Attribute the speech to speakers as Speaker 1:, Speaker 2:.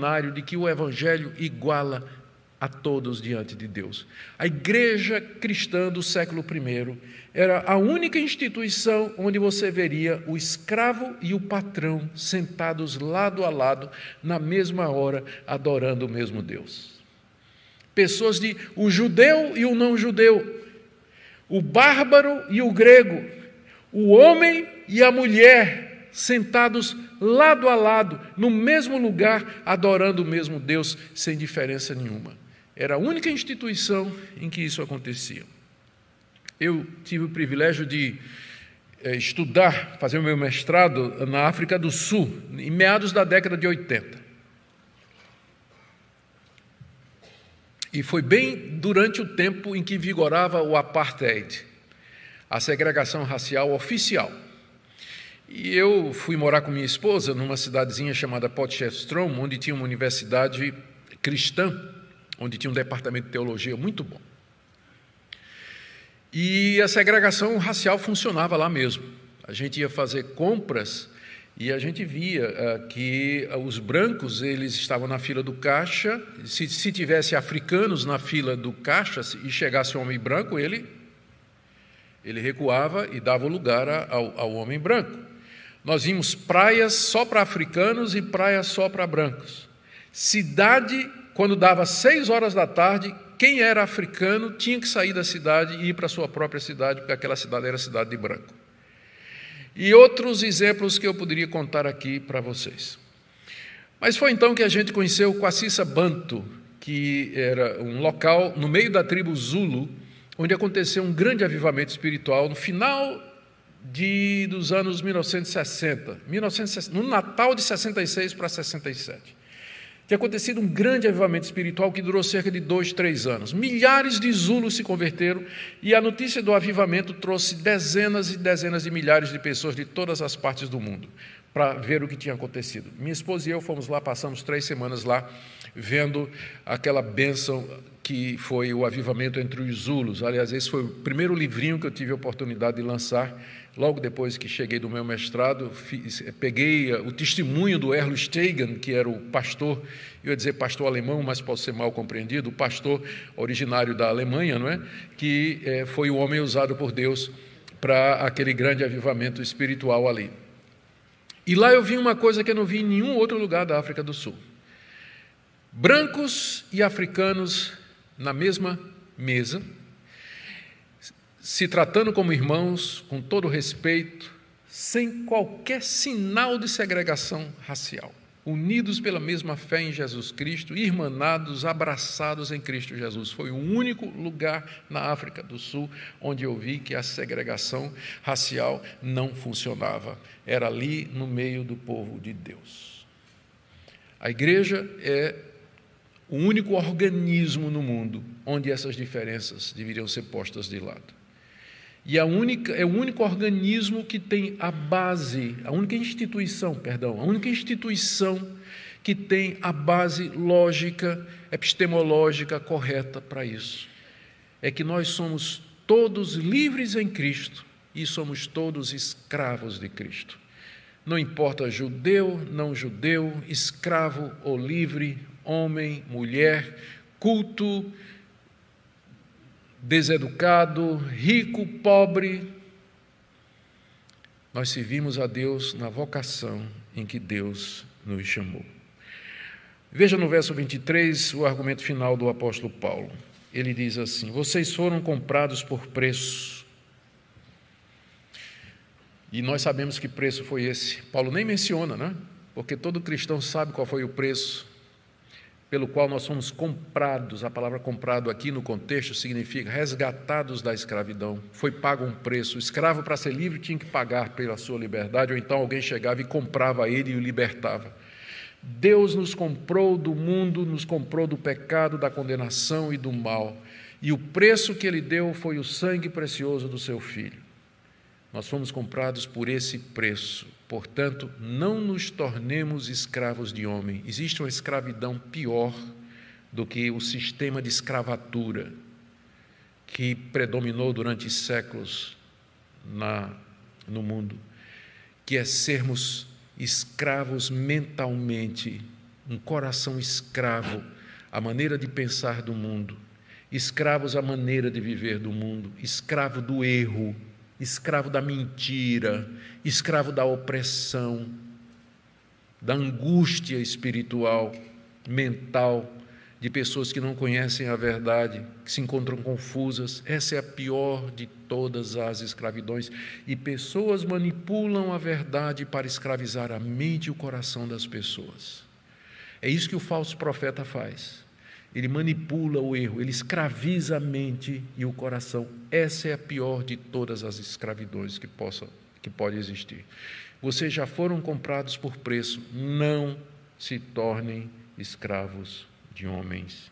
Speaker 1: imaginário de que o Evangelho iguala a todos diante de Deus. A igreja cristã do século I era a única instituição onde você veria o escravo e o patrão sentados lado a lado, na mesma hora, adorando o mesmo Deus. Pessoas de o judeu e o não judeu, o bárbaro e o grego, o homem e a mulher, sentados lado a lado, no mesmo lugar, adorando o mesmo Deus, sem diferença nenhuma. Era a única instituição em que isso acontecia. Eu tive o privilégio de estudar, fazer o meu mestrado na África do Sul, em meados da década de 80. E foi bem durante o tempo em que vigorava o apartheid, a segregação racial oficial. E eu fui morar com minha esposa numa cidadezinha chamada Potchefstroom, onde tinha uma universidade cristã, onde tinha um departamento de teologia muito bom. E a segregação racial funcionava lá mesmo. A gente ia fazer compras e a gente via que os brancos eles estavam na fila do caixa. Se tivesse africanos na fila do caixa e chegasse um homem branco, ele recuava e dava o lugar ao homem branco. Nós vimos praias só para africanos e praias só para brancos. Cidade, quando dava 6 horas da tarde, quem era africano tinha que sair da cidade e ir para a sua própria cidade, porque aquela cidade era cidade de branco. E outros exemplos que eu poderia contar aqui para vocês. Mas foi então que a gente conheceu o Kwasisa Bantu, que era um local no meio da tribo Zulu, onde aconteceu um grande avivamento espiritual no final dos anos 1960, no Natal de 66 para 67. Tinha acontecido um grande avivamento espiritual que durou cerca de 2, 3 anos. Milhares de Zulus se converteram e a notícia do avivamento trouxe dezenas e dezenas de milhares de pessoas de todas as partes do mundo para ver o que tinha acontecido. Minha esposa e eu fomos lá, passamos 3 semanas lá, vendo aquela bênção que foi o avivamento entre os Zulus. Aliás, esse foi o primeiro livrinho que eu tive a oportunidade de lançar. Logo depois que cheguei do meu mestrado, peguei o testemunho do Erlo Stegen, que era o pastor, eu ia dizer pastor alemão, mas pode ser mal compreendido, o pastor originário da Alemanha, não é? Que foi o homem usado por Deus para aquele grande avivamento espiritual ali. E lá eu vi uma coisa que eu não vi em nenhum outro lugar da África do Sul. Brancos e africanos na mesma mesa, se tratando como irmãos, com todo respeito, sem qualquer sinal de segregação racial, unidos pela mesma fé em Jesus Cristo, irmanados, abraçados em Cristo Jesus. Foi o único lugar na África do Sul onde eu vi que a segregação racial não funcionava. Era ali no meio do povo de Deus. A igreja é o único organismo no mundo onde essas diferenças deveriam ser postas de lado. E é o único organismo que tem a única instituição que tem a base lógica, epistemológica correta para isso. É que nós somos todos livres em Cristo e somos todos escravos de Cristo. Não importa judeu, não judeu, escravo ou livre, homem, mulher, culto, deseducado, rico, pobre, nós servimos a Deus na vocação em que Deus nos chamou. Veja no verso 23 o argumento final do apóstolo Paulo. Ele diz assim: vocês foram comprados por preço. E nós sabemos que preço foi esse. Paulo nem menciona, né? Porque todo cristão sabe qual foi o preço pelo qual nós fomos comprados. A palavra comprado aqui no contexto significa resgatados da escravidão. Foi pago um preço. O escravo, para ser livre, tinha que pagar pela sua liberdade, ou então alguém chegava e comprava ele e o libertava. Deus nos comprou do mundo, nos comprou do pecado, da condenação e do mal. E o preço que Ele deu foi o sangue precioso do Seu Filho. Nós fomos comprados por esse preço. Portanto, não nos tornemos escravos de homem. Existe uma escravidão pior do que o sistema de escravatura que predominou durante séculos no mundo, que é sermos escravos mentalmente um coração escravo à maneira de pensar do mundo, escravos à maneira de viver do mundo, escravo do erro, escravo da mentira, escravo da opressão, da angústia espiritual, mental, de pessoas que não conhecem a verdade, que se encontram confusas. Essa é a pior de todas as escravidões. E pessoas manipulam a verdade para escravizar a mente e o coração das pessoas. É isso que o falso profeta faz. Ele manipula o erro, ele escraviza a mente e o coração. Essa é a pior de todas as escravidões que pode existir. Vocês já foram comprados por preço, não se tornem escravos de homens.